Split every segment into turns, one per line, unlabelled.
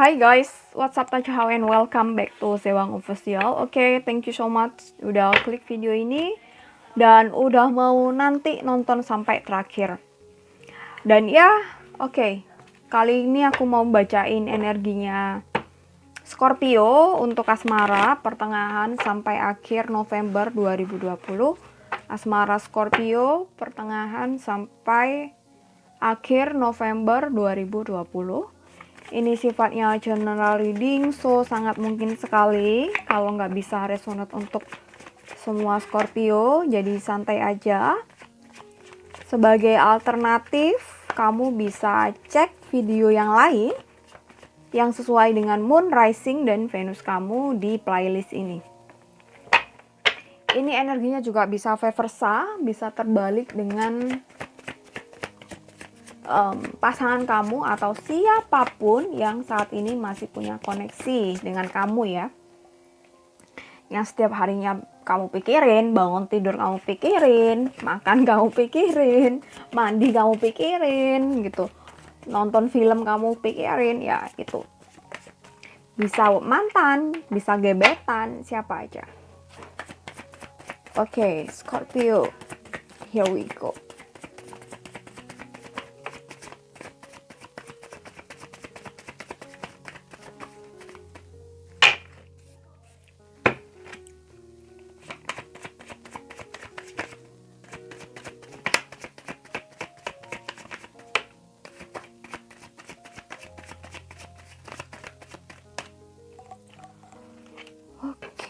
Hi guys, what's up Tacha and welcome back to Sewang Official. Oke, thank you so much udah klik video ini dan udah mau nanti nonton sampai terakhir. Dan ya, oke, kali ini aku mau bacain energinya Scorpio untuk asmara pertengahan sampai akhir November 2020. Asmara Scorpio pertengahan sampai akhir November 2020. Ini sifatnya general reading, so sangat mungkin sekali kalau nggak bisa resonate untuk semua Scorpio, jadi santai aja. Sebagai alternatif, kamu bisa cek video yang lain yang sesuai dengan Moon, Rising, dan Venus kamu di playlist ini. Ini energinya juga bisa vice versa, bisa terbalik dengan pasangan kamu atau siapapun yang saat ini masih punya koneksi dengan kamu ya, yang setiap harinya kamu pikirin, bangun tidur kamu pikirin, makan kamu pikirin, mandi kamu pikirin gitu, nonton film kamu pikirin, ya itu bisa mantan, bisa gebetan, siapa aja. Oke, Scorpio, here we go.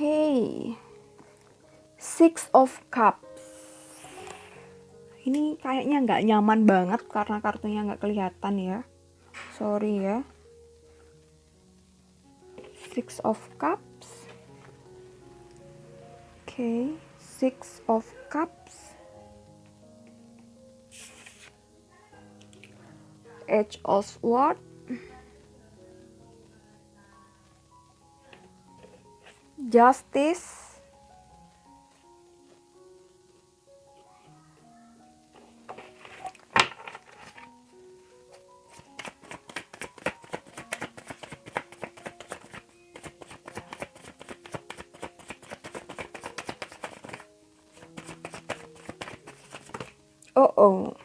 Oke, Six of Cups. Ini kayaknya nggak nyaman banget karena kartunya nggak kelihatan ya. Sorry ya. Six of Cups. Oke, Six of Cups. Edge of Swords. Justice. Oh.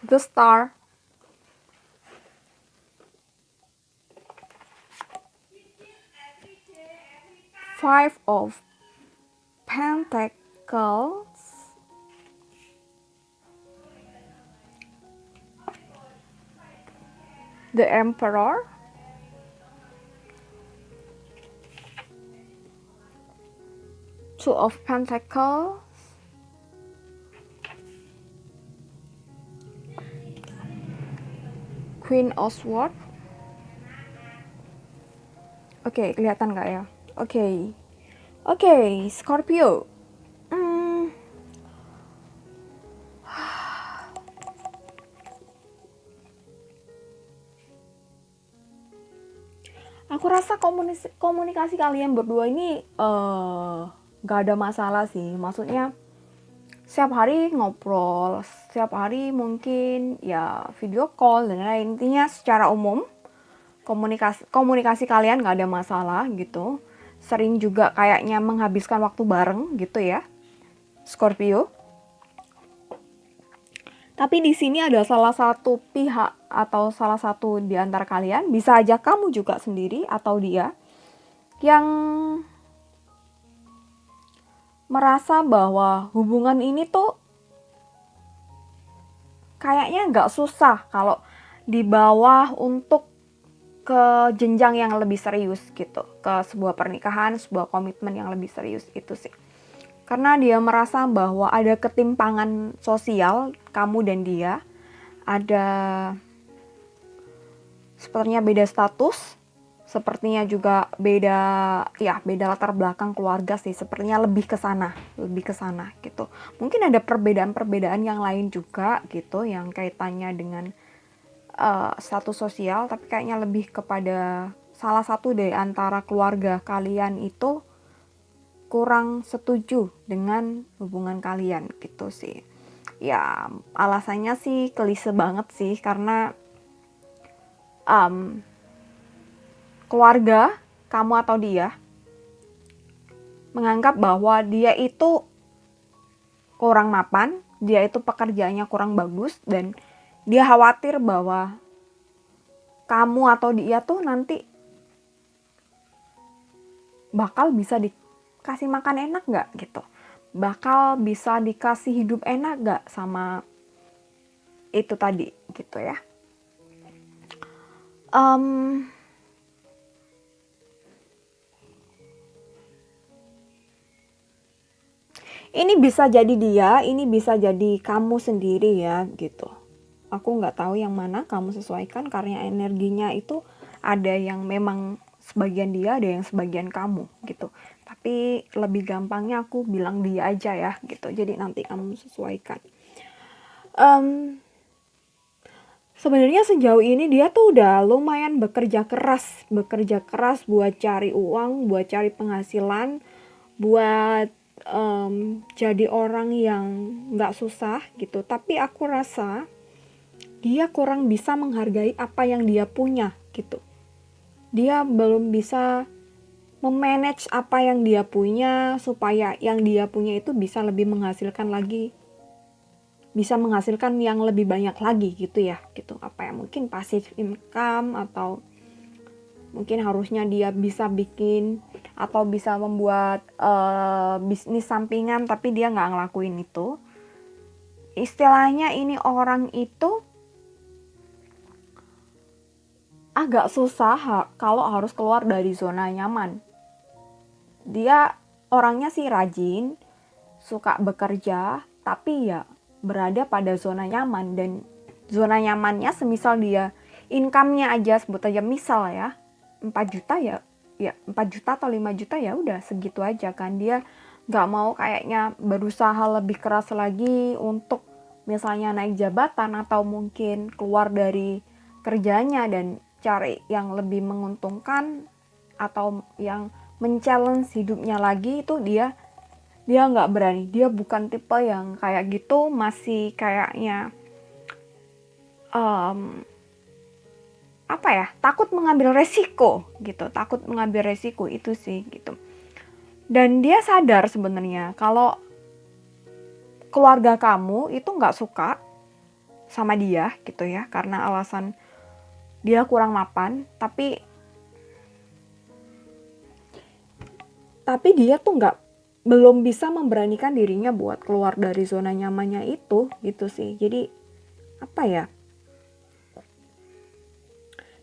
The Star. Five of Pentacles. The Emperor. Two of Pentacles. Queen of Swords. Oke, kelihatan nggak ya? Oke, Scorpio. Aku rasa komunikasi kalian berdua ini nggak ada masalah sih. Maksudnya setiap hari ngobrol, setiap hari mungkin ya video call dan lain. Intinya secara umum komunikasi kalian nggak ada masalah gitu. Sering juga kayaknya menghabiskan waktu bareng gitu ya, Scorpio. Tapi di sini ada salah satu pihak atau salah satu di antara kalian, bisa aja kamu juga sendiri atau dia, yang merasa bahwa hubungan ini tuh kayaknya nggak susah kalau dibawa untuk ke jenjang yang lebih serius gitu, ke sebuah pernikahan, sebuah komitmen yang lebih serius itu sih. Karena dia merasa bahwa ada ketimpangan sosial kamu dan dia, ada sepertinya beda status, sepertinya juga beda latar belakang keluarga sih, sepertinya lebih ke sana gitu. Mungkin ada perbedaan yang lain juga gitu yang kaitannya dengan status sosial, tapi kayaknya lebih kepada salah satu dari antara keluarga kalian itu kurang setuju dengan hubungan kalian gitu sih. Ya alasannya sih klise banget sih, karena keluarga kamu atau dia menganggap bahwa dia itu kurang mapan, dia itu pekerjaannya kurang bagus, dan dia khawatir bahwa kamu atau dia tuh nanti bakal bisa dikasih makan enak gak gitu, bakal bisa dikasih hidup enak gak sama itu tadi gitu ya. Ini bisa jadi dia, ini bisa jadi kamu sendiri ya gitu. Aku nggak tahu yang mana kamu sesuaikan, karena energinya itu ada yang memang sebagian dia, ada yang sebagian kamu gitu. Tapi lebih gampangnya aku bilang dia aja ya gitu. Jadi nanti kamu sesuaikan. Sebenarnya sejauh ini dia tuh udah lumayan bekerja keras buat cari uang, buat cari penghasilan, buat jadi orang yang nggak susah gitu. Tapi aku rasa dia kurang bisa menghargai apa yang dia punya gitu. Dia belum bisa memanage apa yang dia punya supaya yang dia punya itu bisa lebih menghasilkan lagi, bisa menghasilkan yang lebih banyak lagi gitu ya gitu. Apa ya, mungkin passive income, atau mungkin harusnya dia bisa bikin atau bisa membuat bisnis sampingan, tapi dia nggak ngelakuin itu. Istilahnya ini orang itu agak susah kalau harus keluar dari zona nyaman. Dia orangnya sih rajin, suka bekerja, tapi ya berada pada zona nyaman. Dan zona nyamannya semisal dia income-nya aja, sebut aja misal ya 4 juta ya 4 juta atau 5 juta ya udah segitu aja kan. Dia nggak mau kayaknya berusaha lebih keras lagi untuk misalnya naik jabatan, atau mungkin keluar dari kerjanya dan cari yang lebih menguntungkan atau yang men-challenge hidupnya lagi. Itu dia nggak berani. Dia bukan tipe yang kayak gitu, masih kayaknya takut mengambil resiko gitu, takut mengambil resiko itu sih gitu. Dan dia sadar sebenarnya kalau keluarga kamu itu nggak suka sama dia gitu ya, karena alasan dia kurang mapan. Tapi dia tuh belum bisa memberanikan dirinya buat keluar dari zona nyamannya itu gitu sih. Jadi apa ya,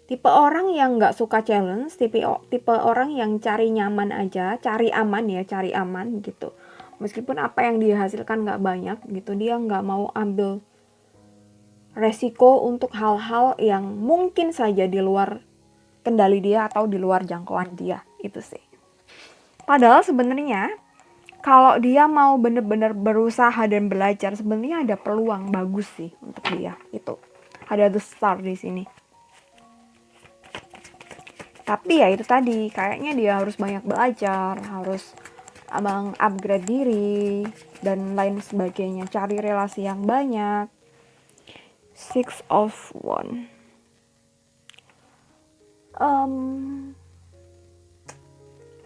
tipe orang yang nggak suka challenge, tipe orang yang cari nyaman aja, cari aman gitu. Meskipun apa yang dia hasilkan nggak banyak gitu, dia nggak mau ambil resiko untuk hal-hal yang mungkin saja di luar kendali dia atau di luar jangkauan dia, itu sih. Padahal sebenarnya kalau dia mau bener-bener berusaha dan belajar, sebenarnya ada peluang bagus sih untuk dia. Itu ada the star di sini. Tapi ya itu tadi, kayaknya dia harus banyak belajar, harus upgrade diri dan lain sebagainya, cari relasi yang banyak. 6 of Wands.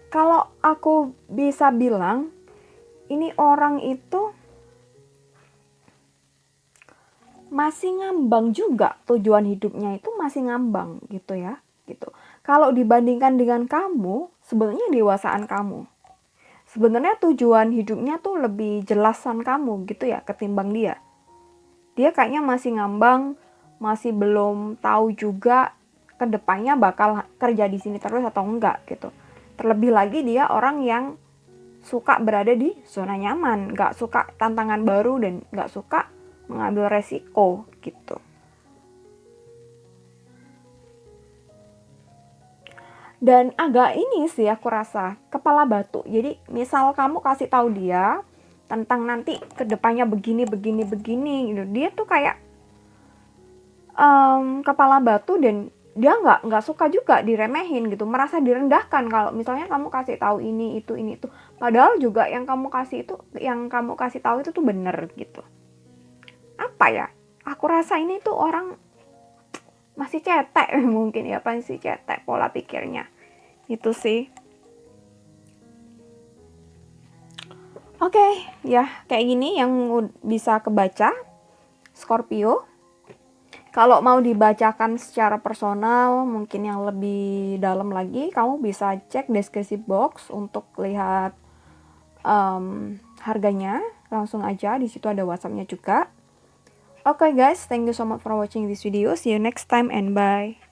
Kalau aku bisa bilang, ini orang itu masih ngambang juga, tujuan hidupnya itu masih ngambang gitu ya, gitu. Kalau dibandingkan dengan kamu, sebenarnya dewasaan kamu, sebenarnya tujuan hidupnya tuh lebih jelasan kamu gitu ya ketimbang dia. Dia kayaknya masih ngambang, masih belum tahu juga kedepannya bakal kerja di sini terus atau enggak gitu. Terlebih lagi dia orang yang suka berada di zona nyaman, nggak suka tantangan baru dan nggak suka mengambil resiko gitu. Dan agak ini sih aku rasa kepala batu. Jadi misal kamu kasih tahu dia tentang nanti kedepannya begini gitu, dia tuh kayak kepala batu dan dia nggak suka juga diremehin gitu, merasa direndahkan kalau misalnya kamu kasih tahu ini itu. Padahal juga yang kamu kasih tahu itu tuh bener gitu. Apa ya? Aku rasa ini tuh orang masih cetek mungkin ya, masih cetek pola pikirnya. Itu sih. Oke, ya kayak gini yang bisa kebaca Scorpio. Kalau mau dibacakan secara personal, mungkin yang lebih dalam lagi, kamu bisa cek deskripsi box untuk lihat harganya. Langsung aja, di situ ada WhatsApp-nya juga. Okay guys, thank you so much for watching this video. See you next time and bye.